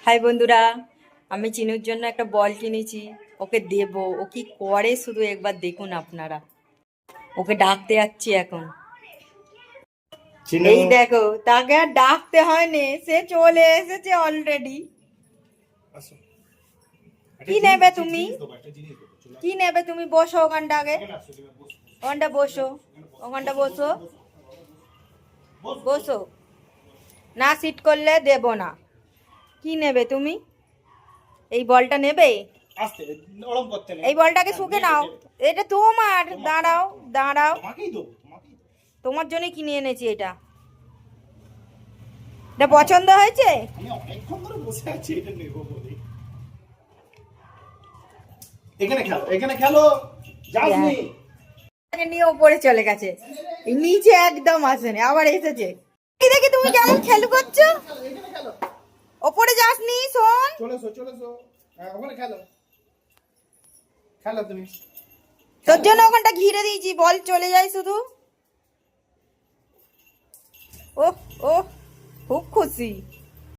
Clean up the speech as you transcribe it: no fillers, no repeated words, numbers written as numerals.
High বন্ধুরা, আমি চিনুর জন্য একটা বল কিনেছি। ওকে দেব, ও কি করে শুধু একবার দেখুন আপনারা। ওকে ডাকতে যাচ্ছি এখন। চিনু, এই দেখো, তাকে আর ডাকতে হয়নি, সে চলে এসেছে অলরেডি। আসো। কি নেবে তুমি? কি নেবে তুমি? বসো ওখানটা আগে, ওখানটা বসো, ওখানটা বসো, বসো। না সিট করলে দেব না। কি নেবে তুমি? এই বলটা নেবে? আস্তে ওরম করতে নেই। এই বলটাকে শুকে নাও। এটা তোমার, দাঁড়াও দাঁড়াও, তোমাকেই দেবো, তোমাকেই। তোমার জন্যই কিনে এনেছি এটা। এটা পছন্দ হয়েছে? আমি অনেকক্ষণ ধরে বসে আছি এটা নেবো বলে। এখানে খেলো, এখানে খেলো। যাসনি। তাকে নিয়ে ওপরে চলে গেছে, এই নিচে একদম আসেনি, আবার এসেছে। এই দেখি তুমি কেমন খেলু করছো। এখানে খেলো। ওপরে যাসনি, শোন। চলে এসো, চলে এসো। হ্যাঁ, ওখানে খেলো। খেলো তুমি। তোর জন্য ওখানটা ঘিরে দিয়েছি, বল চলে যায় শুধু। ও ও, খুব খুশি।